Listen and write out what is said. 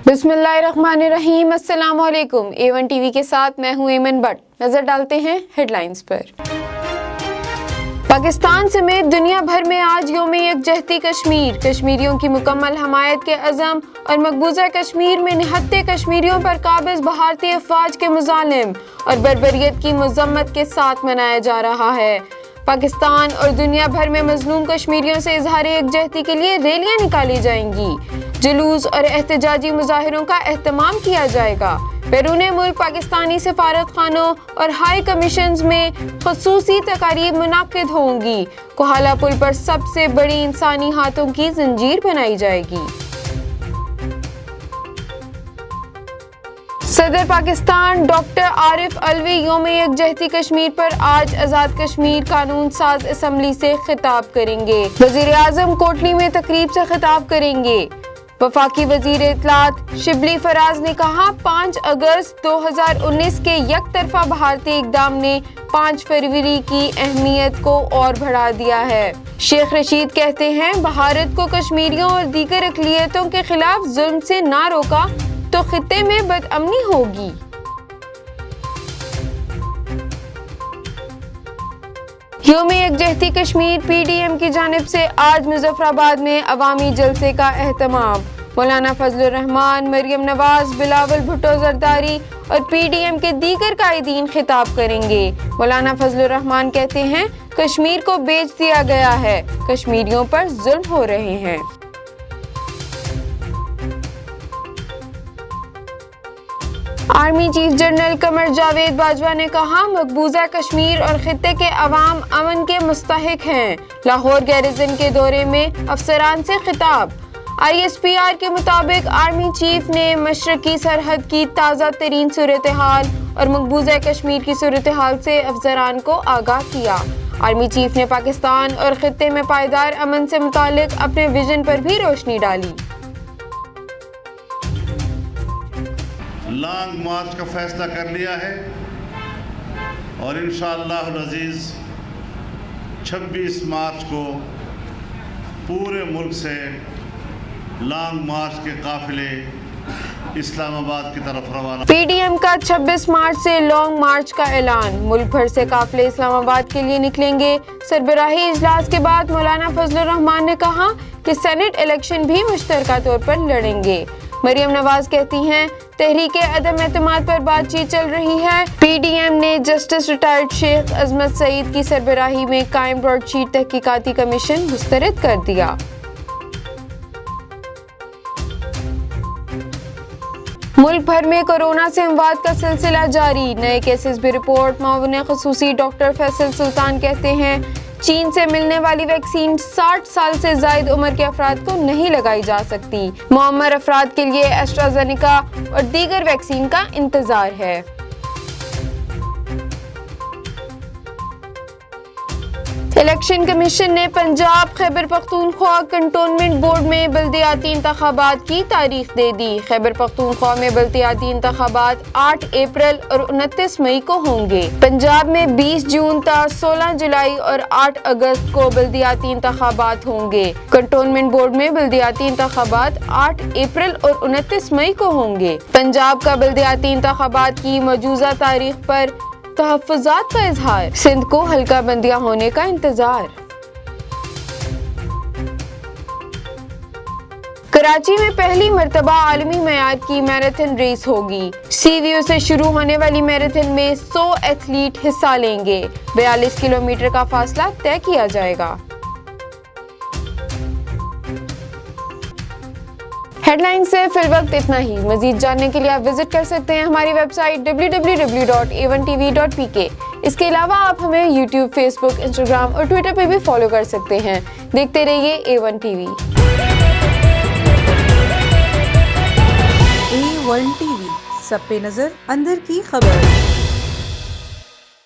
बिस्मिल्लाहिर्रहमानिर्रहीम। अस्सलाम वालेकुम। A1 टीवी के साथ मैं हूं एमन भट्ट। नजर डालते हैं हेडलाइंस पर। पाकिस्तान समेत दुनिया भर में आज यौम यकजहती कश्मीर। कश्मीरियों की मुकम्मल हमायत के अज़म और मकबूजा कश्मीर में निहत्ते कश्मीरियों पर काबिज भारतीय अफवाज के मुजालिम और बर्बरियत की मजम्मत के साथ मनाया जा रहा है। पाकिस्तान और दुनिया भर में मजलूम कश्मीरियों से इजहार यकजहती के लिए रैलियां निकाली जाएंगी। जुलूस और एहतजाजी मुजाहिरों का एहतमाम किया जाएगा। बैरूने मुल्क पाकिस्तानी सफारत खानों और हाई कमीशंस में खसूसी तकारीब मुनाकिद होंगी। कोहाला पुल पर सबसे बड़ी इंसानी हाथों की जंजीर बनाई जाएगी। सदर पाकिस्तान डॉक्टर आरिफ अलवी यौम यकजहती कश्मीर पर आज आज़ाद कश्मीर कानून साज असम्बली से खिताब करेंगे। वज़ीर आज़म कोटली में तकरीब से खिताब करेंगे। वफाकी वज़ीर इत्तलात शिबली फराज ने कहा 5 अगस्त 2019 के यकतरफा भारतीय इक़दाम ने 5 फरवरी की अहमियत को और बढ़ा दिया है। शेख रशीद कहते हैं भारत को कश्मीरियों और दीगर अक़लियतों के खिलाफ जुल्म से ना रोका तो खित्ते में बदअमनी होगी। यौम यकजहती कश्मीर PDM की जानिब से आज मुज़फ़्फ़राबाद में अवामी जलसे का एहतमाम। मौलाना फजलुर रहमान, मरियम नवाज, बिलावल भुट्टो ज़रदारी और PDM के दीगर कायदीन खिताब करेंगे। मौलाना फजलुर रहमान कहते हैं कश्मीर को बेच दिया गया है, कश्मीरियों पर जुल्म हो रहे हैं। Army chief general Qamar Javed Bajwa ने कहा मकबूजा कश्मीर और खित्ते के अवाम अमन के मुस्तहिक हैं। लाहौर गैरिजन के दौरे में अफसरान से खिताब। ISPR के मुताबिक आर्मी चीफ ने मशरकी सरहद की ताज़ा तरीन सूरत हाल और मकबूजा कश्मीर की सूरत हाल से अफसरान को आगाह किया। आर्मी चीफ ने पाकिस्तान और खित्ते में पायदार अमन से मुतालिक अपने विजन पर भी रोशनी डाली। लॉन्ग मार्च का फैसला कर लिया है और इंशाअल्लाह अज़ीज़ 26 मार्च को पूरे मुल्क से लॉन्ग मार्च के काफिले इस्लामाबाद की तरफ रवाना। PDM का 26 मार्च से लॉन्ग मार्च का ऐलान। मुल्क भर से काफिले इस्लामाबाद के लिए निकलेंगे। सरबराही इजलास के बाद मौलाना फजलुर रहमान ने कहा कि सेनेट इलेक्शन भी मुश्तरका तौर पर लड़ेंगे। मरियम नवाज कहती हैं तहरीके अदम एतमाद पर बातचीत चल रही है। PDM ने जस्टिस रिटायर्ड शेख अजमत सईद की सरबराही में कायम ब्रॉडशीट तहकीकाती कमीशन मुस्तरद कर दिया। मुल्क भर में कोरोना से अमवात का सिलसिला जारी। नए केसेस भी रिपोर्ट। मावने खसूसी डॉक्टर फैसल सुल्तान कहते हैं चीन से मिलने वाली वैक्सीन 60 साल से जायद उम्र के अफराद को नहीं लगाई जा सकती। मुअम्मर अफराद के लिए एस्ट्राजेनेका और दीगर वैक्सीन का इंतजार है। इलेक्शन कमीशन ने पंजाब खैबर पख्तूनख्वा कंटोनमेंट बोर्ड में बल्दियाती इंतखाबात की तारीख दे दी। खैबर पख्तूनख्वा में बल्दियाती इंतखाबात 8 अप्रैल और 29 मई को होंगे। पंजाब में 20 जून तक 16 जुलाई और 8 अगस्त को बल्दियाती इंतखाबात होंगे। कंटोनमेंट बोर्ड में बल्दियाती इंतखाबात 8 अप्रैल और 29 मई को होंगे। पंजाब का बल्दियाती इंतखाबात की मौजूदा तारीख पर तहफ़्फ़ुज़ात का इजहार। सिंध को हल्का बंदियां होने का इंतजार। कराची में पहली मर्तबा आलमी मयार की मैराथन रेस होगी। सीवीओ से शुरू होने वाली मैराथन में 100 एथलीट हिस्सा लेंगे। 42 किलोमीटर का फासला तय किया जाएगा। हेडलाइन से फिल वक्त इतना ही। मजीद जानने के लिए आप विजिट कर सकते हैं हमारी वेबसाइट www.a1tv.pk। इसके अलावा आप हमें YouTube, Facebook, Instagram और Twitter पे भी फॉलो कर सकते हैं। देखते रहिए A1 TV। A1 TV, सब पे नजर, अंदर की खबर।